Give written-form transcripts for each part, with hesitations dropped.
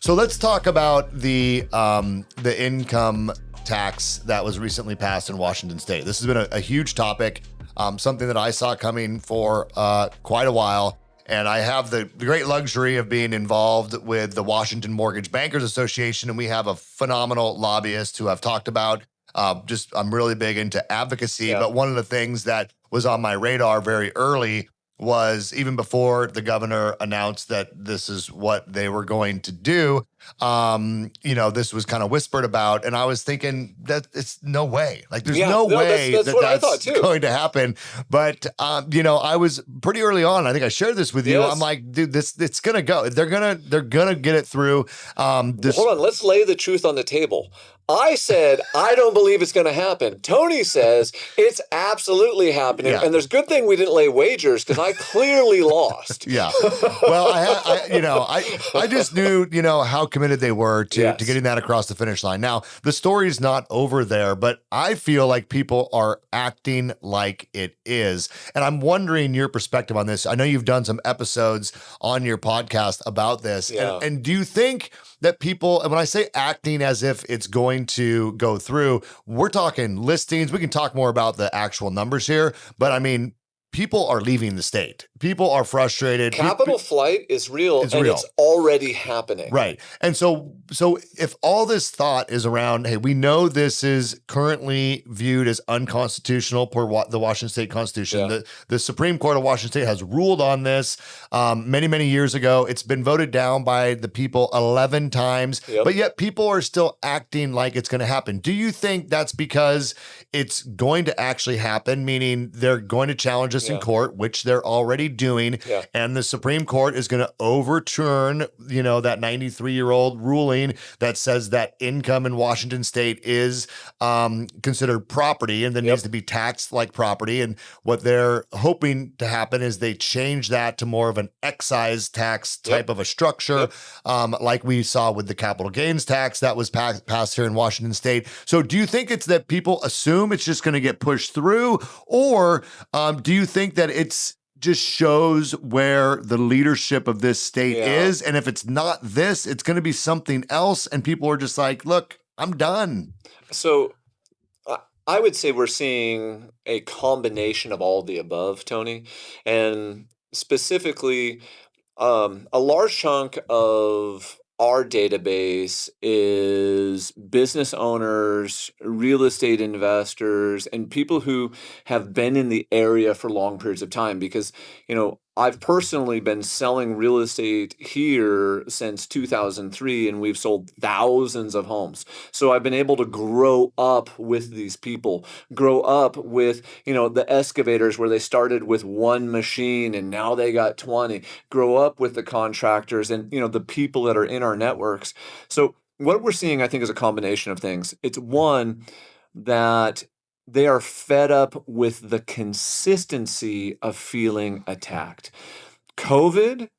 So let's talk about the income tax that was recently passed in Washington State. This has been a huge topic, something that I saw coming for quite a while. And I have the great luxury of being involved with the Washington Mortgage Bankers Association, and we have a phenomenal lobbyist who I've talked about. I'm really big into advocacy, but one of the things that was on my radar very early was even before the governor announced that this is what they were going to do. This was kind of whispered about, and I was thinking that it's no way. Like, there's no way that's what I thought too. going to happen. But I was pretty early on. I think I shared this with you. Yes. I'm like, dude, it's gonna go. They're gonna get it through. Hold on, let's lay the truth on the table. I said, I don't believe it's going to happen. Tony says it's absolutely happening. Yeah. And there's good thing we didn't lay wagers because I clearly lost. Yeah. Well, I just knew, how committed they were to getting that across the finish line. Now, the story's not over there, but I feel like people are acting like it is. And I'm wondering your perspective on this. I know you've done some episodes on your podcast about this. Yeah. And do you think that people, and when I say acting as if it's going to go through, we're talking listings. We can talk more about the actual numbers here, but I mean, people are leaving the state. People are frustrated. Capital flight is real, and it's already happening. Right. And so if all this thought is around, hey, we know this is currently viewed as unconstitutional per the Washington State Constitution. Yeah. The Supreme Court of Washington State has ruled on this many, many years ago. It's been voted down by the people 11 times, but yet people are still acting like it's going to happen. Do you think that's because it's going to actually happen, meaning they're going to challenge us in court, which they're already doing, and the Supreme Court is going to overturn, that 93-year-old ruling that says that income in Washington State is considered property and then needs to be taxed like property. And what they're hoping to happen is they change that to more of an excise tax type of a structure, like we saw with the capital gains tax that was passed here in Washington State. So do you think it's that people assume it's just going to get pushed through, or do you think that it's just shows where the leadership of this state is? And if it's not this, it's going to be something else. And people are just like, look, I'm done. So I would say we're seeing a combination of all the above, Tony. And specifically, a large chunk of our database is business owners, real estate investors, and people who have been in the area for long periods of time. Because, I've personally been selling real estate here since 2003, and we've sold thousands of homes. So I've been able to grow up with these people, grow up with, the excavators where they started with one machine and now they got 20, grow up with the contractors and, the people that are in our networks. So what we're seeing, I think, is a combination of things. It's one, that they are fed up with the consistency of feeling attacked. COVID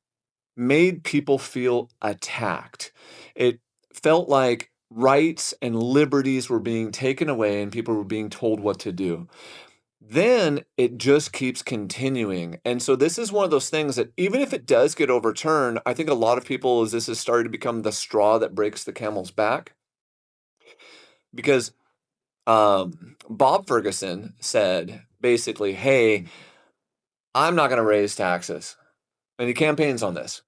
made people feel attacked. It felt like rights and liberties were being taken away and people were being told what to do. Then it just keeps continuing. And so this is one of those things that even if it does get overturned, I think a lot of people, as this has started to become the straw that breaks the camel's back, because Bob Ferguson said basically, hey, I'm not going to raise taxes. And he campaigns on this.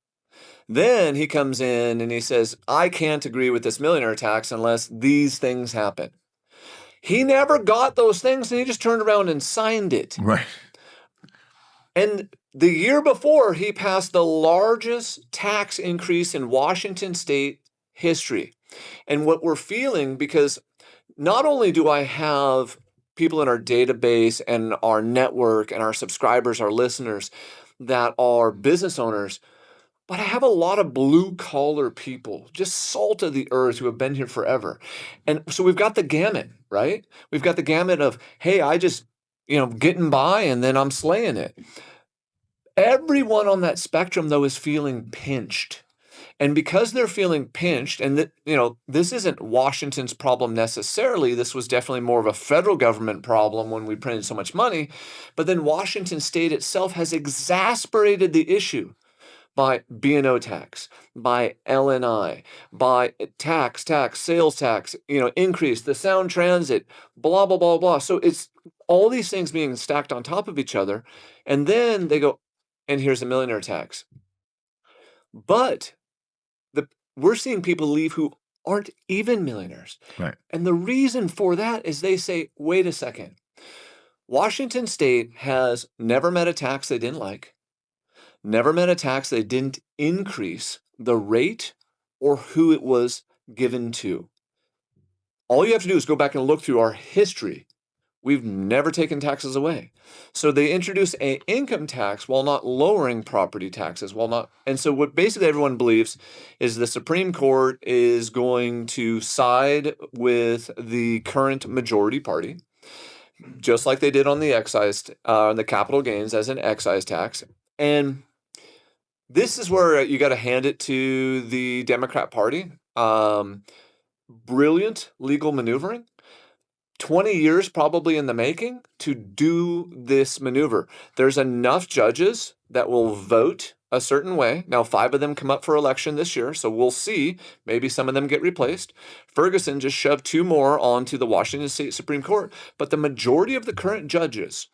Then he comes in and he says, I can't agree with this millionaire tax unless these things happen. He never got those things and he just turned around and signed it. Right. And the year before, he passed the largest tax increase in Washington State history. And what we're feeling, because not only do I have people in our database and our network and our subscribers, our listeners that are business owners, but I have a lot of blue collar people, just salt of the earth who have been here forever. And so we've got the gamut, right? We've got the gamut of, hey, I just, getting by and then I'm slaying it. Everyone on that spectrum, though, is feeling pinched. And because they're feeling pinched, and this isn't Washington's problem necessarily, this was definitely more of a federal government problem when we printed so much money, but then Washington State itself has exacerbated the issue by B&O tax, by L&I, by sales tax, increase, the sound transit, blah, blah, blah, blah. So it's all these things being stacked on top of each other. And then they go, and here's a millionaire tax. But we're seeing people leave who aren't even millionaires. Right. And the reason for that is they say, wait a second. Washington State has never met a tax they didn't like, never met a tax they didn't increase the rate or who it was given to. All you have to do is go back and look through our history. We've never taken taxes away. So they introduced an income tax while not lowering property taxes, and so what basically everyone believes is the Supreme Court is going to side with the current majority party, just like they did on the the capital gains as an excise tax. And this is where you got to hand it to the Democrat Party. Brilliant legal maneuvering. 20 years probably in the making to do this maneuver. There's enough judges that will vote a certain way. Now, 5 of them come up for election this year, so we'll see. Maybe some of them get replaced. Ferguson just shoved 2 more onto the Washington State Supreme Court, but the majority of the current judges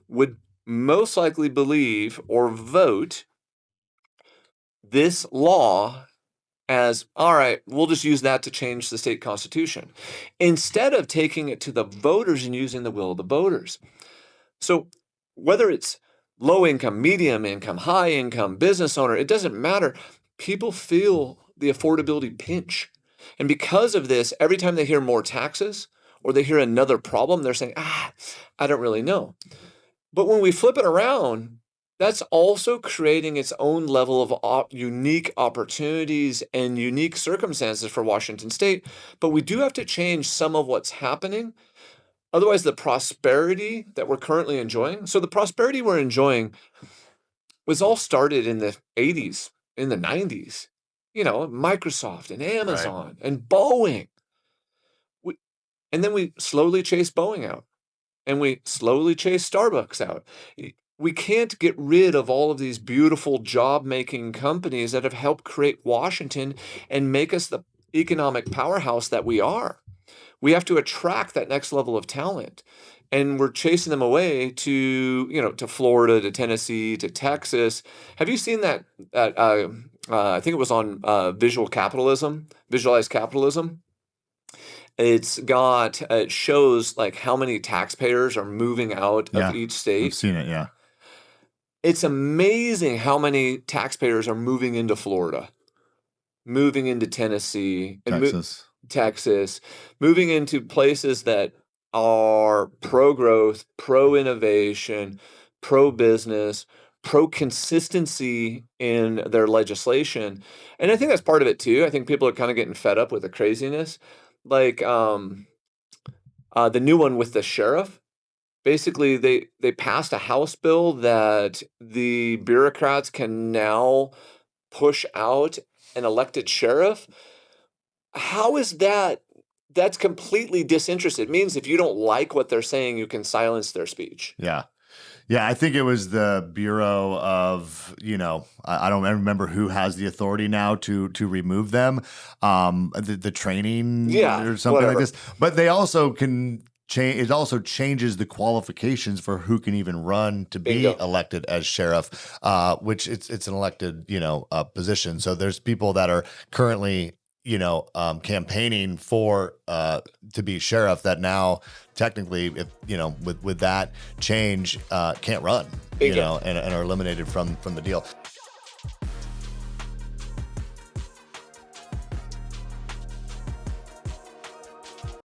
would most likely believe or vote this law as, all right, we'll just use that to change the state constitution, instead of taking it to the voters and using the will of the voters. So whether it's low income, medium income, high income, business owner, it doesn't matter. People feel the affordability pinch. And because of this, every time they hear more taxes or they hear another problem, they're saying, I don't really know. But when we flip it around, that's also creating its own level of unique opportunities and unique circumstances for Washington State. But we do have to change some of what's happening. Otherwise, the prosperity that we're currently enjoying. So the prosperity we're enjoying was all started in the 80s, in the 90s. Microsoft and Amazon and Boeing. And then we slowly chased Boeing out. And we slowly chased Starbucks out. We can't get rid of all of these beautiful job-making companies that have helped create Washington and make us the economic powerhouse that we are. We have to attract that next level of talent. And we're chasing them away to Florida, to Tennessee, to Texas. Have you seen that? I think it was on Visualized Capitalism. It shows like how many taxpayers are moving out of each state. I've seen it, yeah. It's amazing how many taxpayers are moving into Florida, moving into Tennessee, and Texas, moving into places that are pro-growth, pro-innovation, pro-business, pro-consistency in their legislation. And I think that's part of it too. I think people are kind of getting fed up with the craziness. Like the new one with the sheriff. Basically, they passed a House bill that the bureaucrats can now push out an elected sheriff. How is that? That's completely disinterested. It means if you don't like what they're saying, you can silence their speech. Yeah. Yeah, I think it was the Bureau of, I don't remember who has the authority now to remove them, the training or something like this. But they also can change. It also changes the qualifications for who can even run to be elected as sheriff, which it's an elected, position. So there's people that are currently campaigning for to be sheriff that now technically, if with that change, can't run, and are eliminated from the deal.